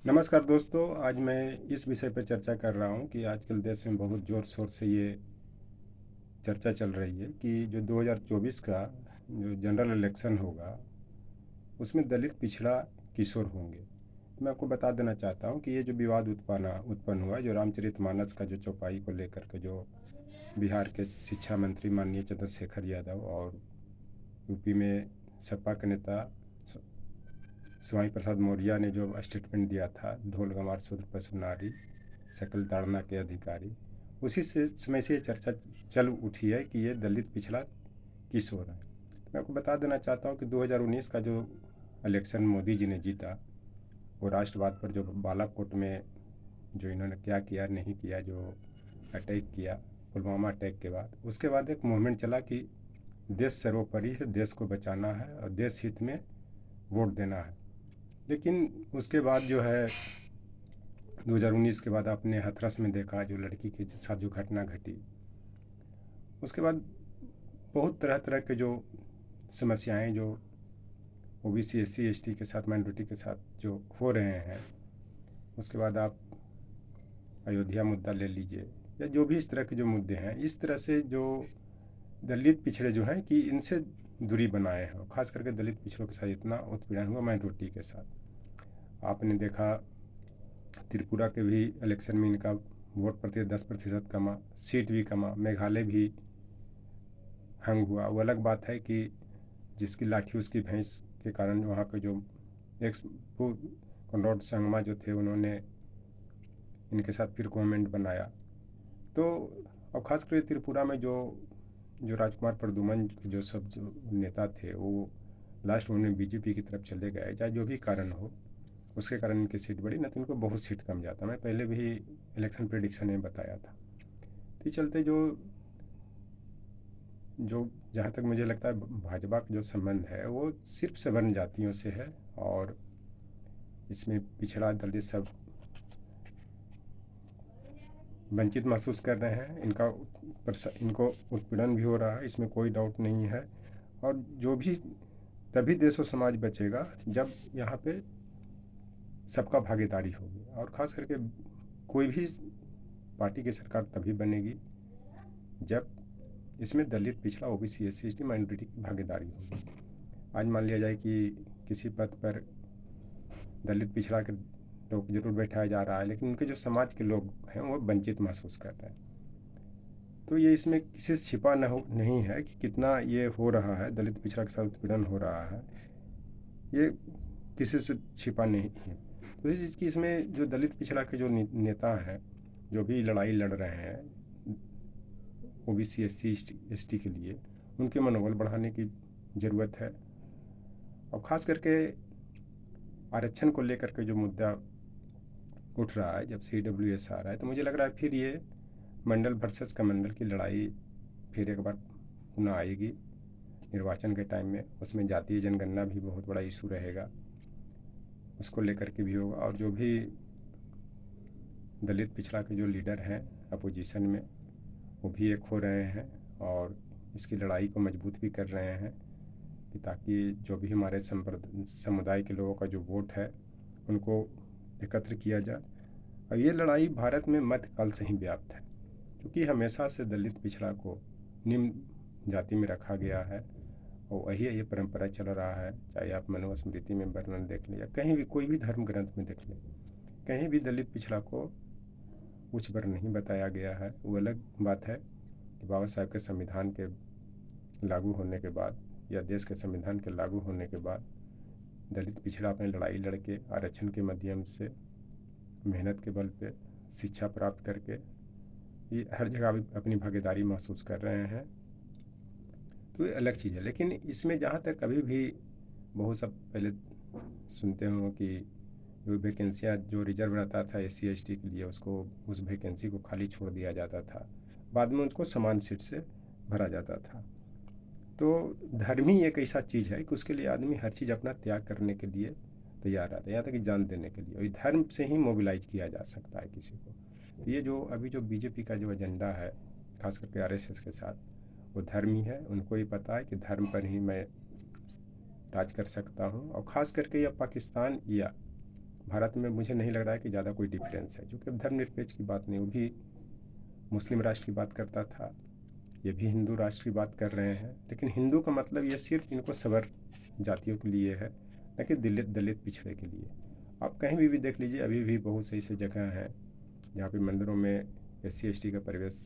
नमस्कार दोस्तों। आज मैं इस विषय पर चर्चा कर रहा हूं कि आजकल देश में बहुत ज़ोर शोर से ये चर्चा चल रही है कि जो 2024 का जो जनरल इलेक्शन होगा उसमें दलित पिछड़ा किशोर होंगे। मैं आपको बता देना चाहता हूं कि ये जो विवाद उत्पन्न हुआ, जो रामचरितमानस का जो चौपाई को लेकर के जो बिहार के शिक्षा मंत्री माननीय चंद्रशेखर यादव और यूपी में सपा के नेता स्वामी प्रसाद मौर्य ने जो स्टेटमेंट दिया था, ढोल गंवार शूद्र पशु नारी सकल ताड़ना के अधिकारी, उसी से समय से ये चर्चा चल उठी है कि ये दलित पिछड़ा किशोर है। मैं आपको बता देना चाहता हूँ कि 2019 का जो इलेक्शन मोदी जी ने जीता, वो राष्ट्रवाद पर जो बालाकोट में जो इन्होंने क्या किया नहीं किया, जो अटैक किया पुलवामा अटैक के बाद, उसके बाद एक मूवमेंट चला कि देश सर्वोपरि है, देश को बचाना है और देश हित में वोट देना है। लेकिन उसके बाद जो है 2019 के बाद आपने हाथरस में देखा जो लड़की के साथ जो घटना घटी, उसके बाद बहुत तरह तरह के जो समस्याएं जो ओबीसी एससी एसटी के साथ माइनॉरिटी के साथ जो हो रहे हैं, उसके बाद आप अयोध्या मुद्दा ले लीजिए या जो भी इस तरह के जो मुद्दे हैं, इस तरह से जो दलित पिछड़े जो हैं कि इनसे दूरी बनाए हैं, खास करके दलित पिछड़ों के साथ इतना उत्पीड़न हुआ माइनॉरिटी के साथ। आपने देखा त्रिपुरा के भी इलेक्शन में इनका वोट प्रतिशत 10% कमा, सीट भी कमा, मेघालय भी हंग हुआ। वो अलग बात है कि जिसकी लाठी उसकी भैंस के कारण वहाँ के जो एक्स कॉनराड संगमा जो थे, उन्होंने इनके साथ फिर गवर्नमेंट बनाया। तो और ख़ास करके त्रिपुरा में जो जो राजकुमार प्रदुमन जो सब जो नेता थे, वो लास्ट में उन्हें बीजेपी की तरफ चले गए। चाहे जो भी कारण हो, उसके कारण इनकी सीट बढ़ी, न तो इनको बहुत सीट कम जाता। मैं पहले भी इलेक्शन प्रेडिक्शन में बताया था। तो चलते जो जो जहाँ तक मुझे लगता है भाजपा का जो संबंध है वो सिर्फ सवर्ण जातियों से है, और इसमें पिछड़ा दलित सब वंचित महसूस कर रहे हैं। इनको उत्पीड़न भी हो रहा है, इसमें कोई डाउट नहीं है। और जो भी तभी देश और समाज बचेगा जब यहाँ पे सबका भागीदारी होगी, और ख़ास करके कोई भी पार्टी की सरकार तभी बनेगी जब इसमें दलित पिछड़ा ओबीसी एससी एसटी माइनॉरिटी की भागीदारी होगी। आज मान लिया जाए कि किसी पद पर दलित पिछड़ा के लोग जरूर बैठाया जा रहा है, लेकिन उनके जो समाज के लोग हैं वो वंचित महसूस कर रहे हैं। तो ये इसमें किसी से छिपा नहीं है कि कितना ये हो रहा है, दलित पिछड़ा के साथ उत्पीड़न हो रहा है, ये किसी से छिपा नहीं है। तो इस चीज़ की इसमें जो दलित पिछड़ा के जो नेता हैं, जो भी लड़ाई लड़ रहे हैं ओबीसी एससी एसटी के लिए, उनके मनोबल बढ़ाने की ज़रूरत है। और ख़ास करके आरक्षण को लेकर के जो मुद्दा उठ रहा है, जब CWS आ रहा है, तो मुझे लग रहा है फिर ये मंडल वर्सेस कमंडल की लड़ाई फिर एक बार पुनः आएगी निर्वाचन के टाइम में। उसमें जातीय जनगणना भी बहुत बड़ा इशू रहेगा, उसको लेकर के भी होगा। और जो भी दलित पिछड़ा के जो लीडर हैं अपोजिशन में, वो भी एक हो रहे हैं और इसकी लड़ाई को मजबूत भी कर रहे हैं कि ताकि जो भी हमारे समुदाय के लोगों का जो वोट है उनको एकत्र किया जाए। और ये लड़ाई भारत में मध्यकाल से ही व्याप्त है, क्योंकि हमेशा से दलित पिछड़ा को निम्न जाति में रखा गया है और वही ये परंपरा चल रहा है। चाहे आप मनुस्मृति में वर्णन देख लें या कहीं भी कोई भी धर्म ग्रंथ में देख लें, कहीं भी दलित पिछड़ा को उच्च वर्ण नहीं बताया गया है। वो अलग बात है कि बाबा साहब के संविधान के लागू होने के बाद या देश के संविधान के लागू होने के बाद दलित पिछड़ा अपनी लड़ाई लड़के आरक्षण के माध्यम से मेहनत के बल पे शिक्षा प्राप्त करके ये हर जगह अपनी भागीदारी महसूस कर रहे हैं। तो ये अलग चीज़ है। लेकिन इसमें जहाँ तक कभी भी बहुत सब पहले सुनते हो कि जो वैकेंसियाँ जो रिजर्व रहता था एससी एसटी के लिए, उसको उस वैकेंसी को खाली छोड़ दिया जाता था, बाद में उसको समान सीट से भरा जाता था। तो धर्म ही एक ऐसा चीज़ है कि उसके लिए आदमी हर चीज़ अपना त्याग करने के लिए तैयार रहता है, यहाँ तक कि जान देने के लिए। और धर्म से ही मोबिलाइज किया जा सकता है किसी को। तो ये जो अभी जो बीजेपी का जो एजेंडा है, खास करके आरएसएस के साथ, वो धर्म ही है। उनको ही पता है कि धर्म पर ही मैं राज कर सकता हूँ। और ख़ास करके यह पाकिस्तान या भारत में मुझे नहीं लग रहा है कि ज़्यादा कोई डिफरेंस है, क्योंकि अब धर्मनिरपेक्ष की बात नहीं, वो भी मुस्लिम राष्ट्र की बात करता था, ये भी हिंदू राष्ट्र की बात कर रहे हैं। लेकिन हिंदू का मतलब ये सिर्फ इनको सवर जातियों के लिए है, न कि दलित पिछड़े के लिए। आप कहीं भी देख लीजिए, अभी भी बहुत सही से जगह हैं जहाँ पे मंदिरों में SC ST का प्रवेश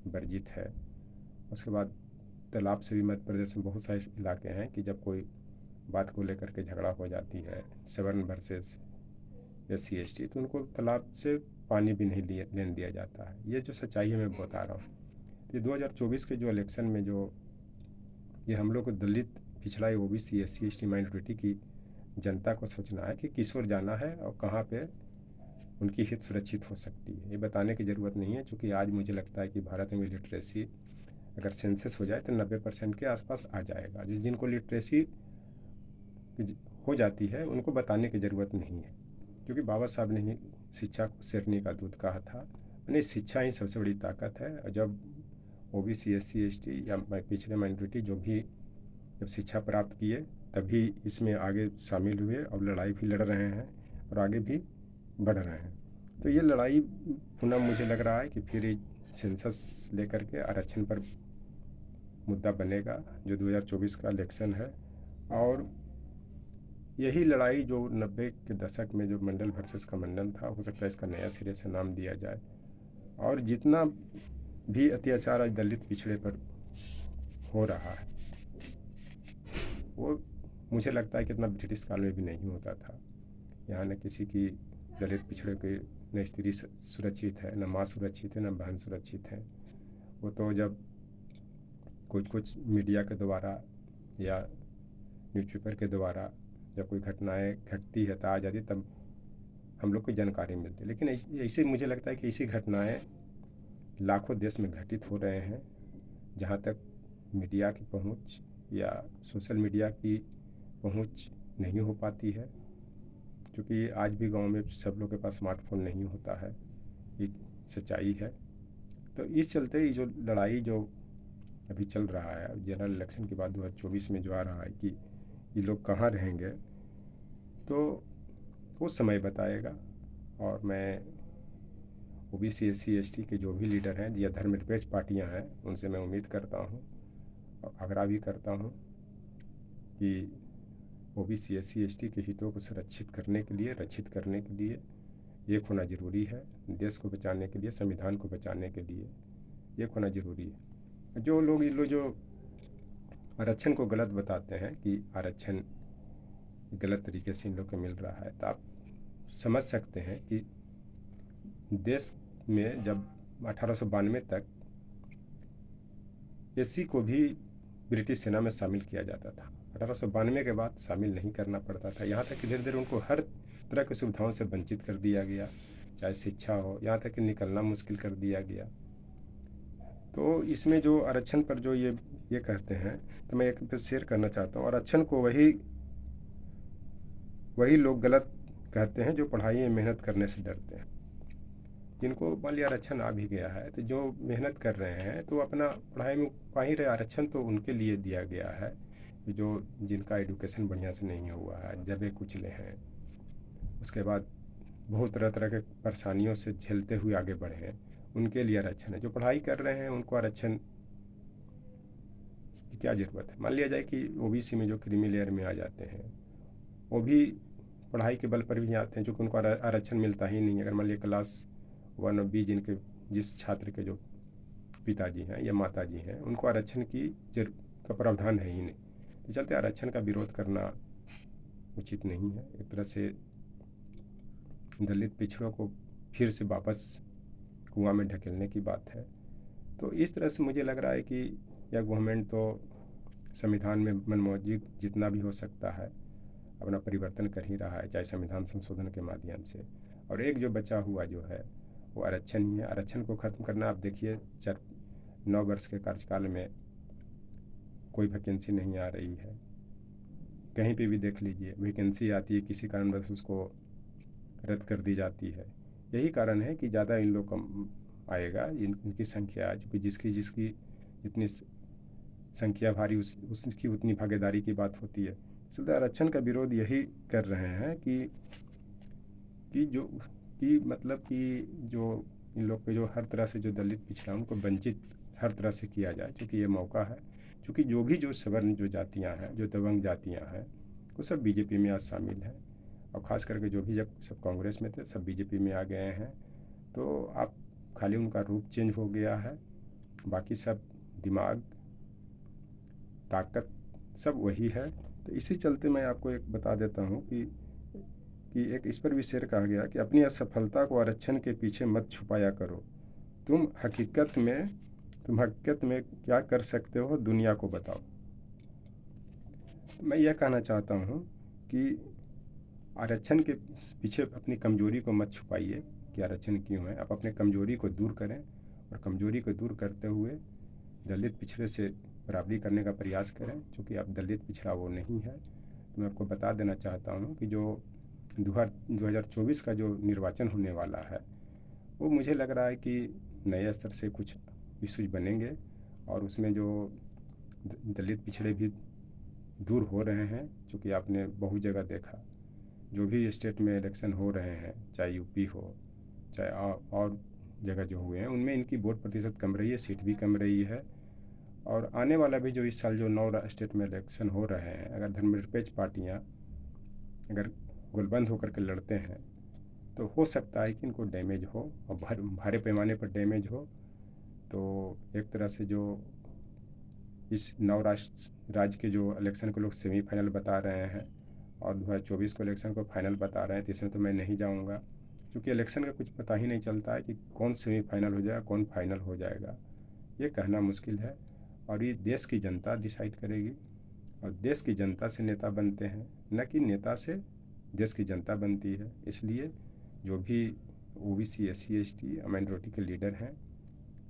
वर्जित है। उसके बाद तालाब से भी मध्य प्रदेश में बहुत सारे इलाके हैं कि जब कोई बात को लेकर के झगड़ा हो जाती है, सवर्ण वर्सेस SC ST, तो उनको तालाब से पानी भी नहीं लेने दिया जाता है। ये जो सच्चाई है मैं बता रहा हूँ। ये 2024 के जो इलेक्शन में जो ये हम लोग को दलित पिछड़ा OBC SC ST माइनॉरिटी की जनता को सोचना है कि किस ओर जाना है और कहाँ पे उनकी हित सुरक्षित हो सकती है, ये बताने की ज़रूरत नहीं है। क्योंकि आज मुझे लगता है कि भारत में लिटरेसी अगर सेंसस हो जाए तो 90% के आसपास आ जाएगा। जिनको लिटरेसी हो जाती है उनको बताने की ज़रूरत नहीं है, क्योंकि बाबा साहब ने ही शिक्षा को शेरनी का दूध कहा था। यानी शिक्षा ही सबसे बड़ी ताकत है। और जब OBC SC ST या पिछड़े माइनॉरिटी जो भी जब शिक्षा प्राप्त किए तभी इसमें आगे शामिल हुए और लड़ाई भी लड़ रहे हैं और आगे भी बढ़ रहे हैं। तो ये लड़ाई पुनः मुझे लग रहा है कि फिर सेंसस लेकर के आरक्षण पर मुद्दा बनेगा जो 2024 का इलेक्शन है। और यही लड़ाई जो 90 के दशक में जो मंडल वर्सेस कमंडल था, हो सकता है इसका नया सिरे से नाम दिया जाए। और जितना भी अत्याचार आज दलित पिछड़े पर हो रहा है वो मुझे लगता है कि इतना ब्रिटिश काल में भी नहीं होता था। यहाँ न किसी की दलित पिछड़े के न स्त्री सुरक्षित है, न माँ सुरक्षित है, न बहन सुरक्षित है। वो तो जब कुछ मीडिया के द्वारा या न्यूज़पेपर के द्वारा जब कोई घटनाएं घटती है तो आ जाती, तब हम लोग को जानकारी मिलती। लेकिन ऐसे मुझे लगता है कि ऐसी घटनाएं लाखों देश में घटित हो रहे हैं, जहाँ तक मीडिया की पहुंच या सोशल मीडिया की पहुंच नहीं हो पाती है। क्योंकि आज भी गांव में सब लोग के पास स्मार्टफोन नहीं होता है, ये सच्चाई है। तो इस चलते ये जो लड़ाई जो अभी चल रहा है जनरल इलेक्शन के बाद 2024 में जो आ रहा है कि ये लोग कहाँ रहेंगे, तो वो समय बताएगा। और मैं OBC SC ST के जो भी लीडर हैं या धर्मनिरपेक्ष पार्टियां हैं उनसे मैं उम्मीद करता हूं और आग्रह भी करता हूं कि OBC SC ST के हितों को सुरक्षित करने के लिए, रक्षित करने के लिए एक होना ज़रूरी है। देश को बचाने के लिए, संविधान को बचाने के लिए एक होना ज़रूरी है। जो लोग जो आरक्षण को गलत बताते हैं कि आरक्षण गलत तरीके से इन लोग को मिल रहा है, तो आप समझ सकते हैं कि देश में जब 1892 तक SC को भी ब्रिटिश सेना में शामिल किया जाता था। 1892 के बाद शामिल नहीं करना पड़ता था। यहाँ तक कि धीरे धीरे उनको हर तरह की सुविधाओं से वंचित कर दिया गया, चाहे शिक्षा हो, यहाँ तक कि निकलना मुश्किल कर दिया गया। तो इसमें जो आरक्षण पर जो ये कहते हैं, तो मैं एक पे शेयर करना चाहता हूँ। आरक्षण को वही लोग गलत कहते हैं जो पढ़ाई में मेहनत करने से डरते हैं। जिनको मान लिया आरक्षण आ भी गया है, तो जो मेहनत कर रहे हैं तो अपना पढ़ाई में पा ही रहे। आरक्षण तो उनके लिए दिया गया है जो जिनका एजुकेशन बढ़िया से नहीं हुआ है, दबे कुचले हैं, उसके बाद बहुत तरह तरह के परेशानियों से झेलते हुए आगे बढ़े हैं, उनके लिए आरक्षण है। जो पढ़ाई कर रहे हैं उनको आरक्षण की क्या ज़रूरत है। मान लिया जाए कि OBC में जो क्रीमी लेयर में आ जाते हैं, वो भी पढ़ाई के बल पर भी आते हैं, जो कि उनको आरक्षण मिलता ही नहीं। अगर मान लिया क्लास 1 और B जिस छात्र के जो पिताजी हैं या माताजी हैं, उनको आरक्षण का प्रावधान है ही नहीं। तो चलते आरक्षण का विरोध करना उचित नहीं है। एक तरह से दलित पिछड़ों को फिर से वापस कुआं में ढकेलने की बात है। तो इस तरह से मुझे लग रहा है कि यह गवर्नमेंट तो संविधान में मनमौजी जितना भी हो सकता है अपना परिवर्तन कर ही रहा है, चाहे संविधान संशोधन के माध्यम से। और एक जो बचा हुआ जो है वो आरक्षण ही है। आरक्षण को ख़त्म करना, आप देखिए 9 वर्ष के कार्यकाल में कोई वैकेंसी नहीं आ रही है। कहीं पे भी देख लीजिए वैकेंसी आती है, किसी कारणवश उसको रद्द कर दी जाती है। यही कारण है कि ज़्यादा इन लोग कम आएगा, इनकी संख्या, क्योंकि जिसकी जितनी संख्या भारी उसकी उतनी भागीदारी की बात होती है। इसलिए आरक्षण का विरोध यही कर रहे हैं कि कि जो कि मतलब कि जो इन लोग पे जो हर तरह से जो दलित पिछड़ा उनको वंचित हर तरह से किया जाए, क्योंकि ये मौका है। क्योंकि जो भी जो सवर्ण जो जातियाँ हैं, जो दबंग जातियाँ हैं, वो सब बीजेपी में आज शामिल हैं। और ख़ास करके जो भी जब सब कांग्रेस में थे सब बीजेपी में आ गए हैं। तो आप खाली उनका रूप चेंज हो गया है, बाकी सब दिमाग ताकत सब वही है। तो इसी चलते मैं आपको एक बता देता हूँ कि एक इस पर भी शेर कहा गया कि अपनी असफलता को आरक्षण के पीछे मत छुपाया करो, तुम हकीकत में क्या कर सकते हो दुनिया को बताओ। तो मैं यह कहना चाहता हूँ कि आरक्षण के पीछे अपनी कमजोरी को मत छुपाइए कि आरक्षण क्यों है। आप अपने कमजोरी को दूर करें और कमजोरी को दूर करते हुए दलित पिछड़े से बराबरी करने का प्रयास करें। क्योंकि आप दलित पिछड़ा वो नहीं है। तो मैं आपको बता देना चाहता हूँ कि जो 2024 का जो निर्वाचन होने वाला है वो मुझे लग रहा है कि नए स्तर से कुछ इश्यूज बनेंगे और उसमें जो दलित पिछड़े भी दूर हो रहे हैं। क्योंकि आपने बहुत जगह देखा, जो भी स्टेट में इलेक्शन हो रहे हैं, चाहे यूपी हो चाहे और जगह जो हुए हैं, उनमें इनकी वोट प्रतिशत कम रही है, सीट भी कम रही है। और आने वाला भी जो इस साल जो 9 स्टेट में इलेक्शन हो रहे हैं, अगर धर्मनिरपेक्ष पार्टियाँ अगर गोलबंद होकर के लड़ते हैं तो हो सकता है कि इनको डैमेज हो और भारी पैमाने पर डैमेज हो। तो एक तरह से जो इस 9 राज्य के जो इलेक्शन को लोग सेमीफाइनल बता रहे हैं और 2024 को इलेक्शन को फाइनल बता रहे हैं, तो इसमें तो मैं नहीं जाऊंगा। क्योंकि इलेक्शन का कुछ पता ही नहीं चलता है कि कौन सेमीफाइनल हो जाएगा कौन फाइनल हो जाएगा, ये कहना मुश्किल है। और ये देश की जनता डिसाइड करेगी और देश की जनता से नेता बनते हैं, न कि नेता से देश की जनता बनती है। इसलिए जो भी ओबीसी SC ST माइनॉरिटी के लीडर हैं,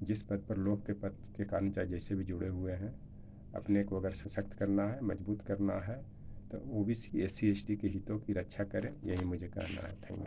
जिस पद पर लोग के पद के कारण चाहे जैसे भी जुड़े हुए हैं, अपने को अगर सशक्त करना है, मजबूत करना है, तो ओबीसी SC ST के हितों की रक्षा करें, यही मुझे कहना है। Thank you.